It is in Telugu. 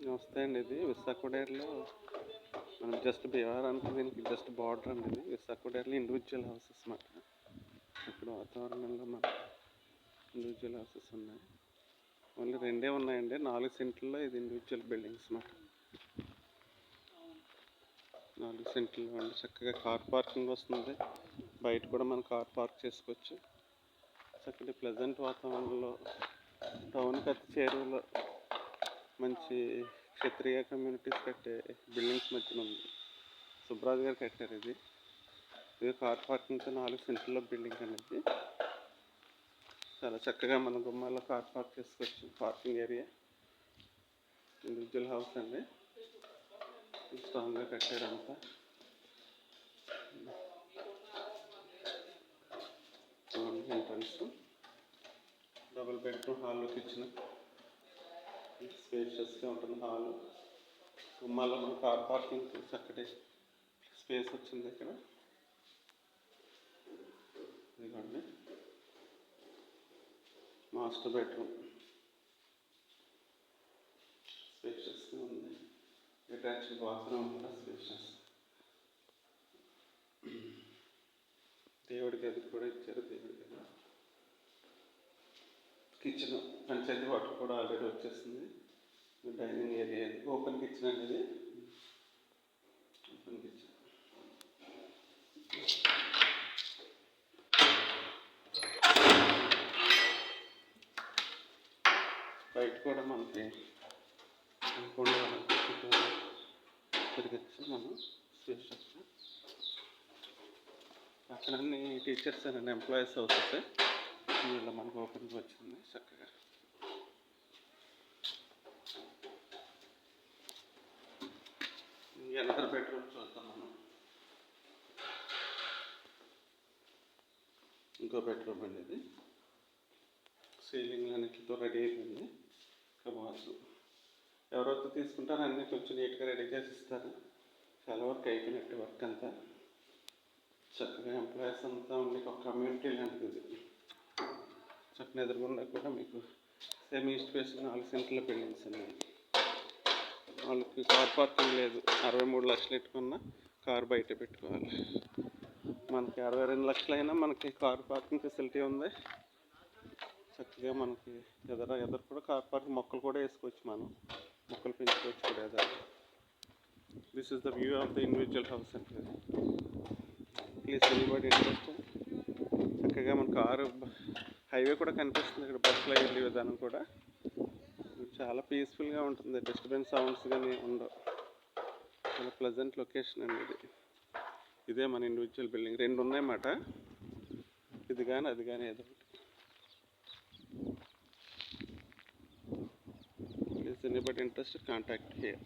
నమస్తే అండి. ఇది విశాఖపట్నంలో మనం జస్ట్ భీమవరానికి దీనికి జస్ట్ బార్డర్ అండి. ఇది విశాఖపట్నంలో ఇండివిజువల్ హౌసెస్ అన్నమాట. ఇక్కడ వాతావరణంలో మన ఇండివిజువల్ హౌసెస్ ఉన్నాయి. ఓన్లీ రెండే ఉన్నాయండి. 4 సెంట్లలో ఇది ఇండివిజువల్ బిల్డింగ్స్ అన్నమాట. 4 సెంట్లలో అండి. చక్కగా కార్ పార్కింగ్ వస్తుంది. బయట కూడా మనం కార్ పార్క్ చేసుకోవచ్చు. చక్కటి ప్లెజెంట్ వాతావరణంలో టౌన్కి అతి చేరువలో మంచి క్షత్రియ కమ్యూనిటీస్ కట్టే బిల్డింగ్స్ మధ్యన ఉంది. సుబ్రాజ్ గారు కట్టారు ఇది. ఇది కార్ పార్కింగ్తో 4 సెంట్లలో బిల్డింగ్ అనేది. చాలా చక్కగా మన గుమ్మాల్లో కార్ పార్క్ చేసుకోవచ్చు. పార్కింగ్ ఏరియా ఇండివిజువల్ హౌస్ అండి. స్ట్రాంగ్గా కట్టారు అంతా. Entrance double bedroom hall, kitchen స్పేషియస్గా ఉంటుంది. హాల్ గుమ్మాల్లో మన కార్ పార్కింగ్ చక్కటి స్పేస్ వచ్చింది. ఇక్కడ ఇదిగోండి మాస్టర్ బెడ్రూమ్ స్పేషియస్గా ఉంది. అటాచ్డ్ బాత్రూమ్ కూడా స్పేషియస్. దేవుడి గది కూడా ఇచ్చారు. దేవుడి గది, కిచెన్, పంచాయతీ వాటర్ కూడా ఆల్రెడీ వచ్చేస్తుంది. డైనింగ్ ఏరియా ఇది. ఓపెన్ కిచెన్ అనేది. ఓపెన్ కిచెన్ బయట కూడా మనకి అనుకోండి తిరగచ్చు మనం స్పేషియస్గా. అక్కడ అన్ని టీచర్స్ అండ్ ఎంప్లాయీస్ హౌసెస్. ఇలా మనకు ఓపెన్గా వచ్చింది చక్కగా. ఎనదర్ బెడ్రూమ్ చూద్దాం మనం. ఇంకో బెడ్రూమ్ అండి ఇది. సీలింగ్ అన్నిటితో రెడీ అయిపోయింది. కబోర్డ్స్ ఎవరైతే తీసుకుంటారో అన్నీ కొంచెం నీట్గా రెడీ చేసి ఇస్తారు. చాలా వరకు అయిపోయినట్టు వర్క్ అంతా. చక్కగా ఎంప్లాయీస్ అంతా ఉండి ఒక కమ్యూనిటీ లాంటిది ఇది. చక్కగా ఎదురుగుండా కూడా మీకు సేమ్ ఈస్ట్ ఫేస్ 4 సెంట్ల బిల్డింగ్స్ ఉన్నాయి. వాళ్ళకి కార్ పార్కింగ్ లేదు. 63 లక్షలు పెట్టుకున్నా కారు బయట పెట్టుకోవాలి. మనకి 62 లక్షలు అయినా మనకి కార్ పార్కింగ్ ఫెసిలిటీ ఉంది. చక్కగా మనకి ఎదురు కూడా కార్ పార్కింగ్, మొక్కలు కూడా వేసుకోవచ్చు. మనం మొక్కలు పెంచుకోవచ్చు కూడా ఎదురు. This is the view of the individual house అంటే. Please anybody interested. చక్కగా మన కారు హైవే కూడా కనిపిస్తుంది. ఇక్కడ బస్సులో వెళ్ళే విధానం కూడా చాలా పీస్ఫుల్గా ఉంటుంది. డిస్టర్బెన్స్ సౌండ్స్ కానీ ఉండవు. చాలా ప్లెజెంట్ లొకేషన్ అండి ఇది. ఇదే మన ఇండివిజువల్ బిల్డింగ్. 2 ఉన్నాయన్నమాట. ఇది కానీ అది కానీ ఏదో ఒకటి. Please anybody interested contact here.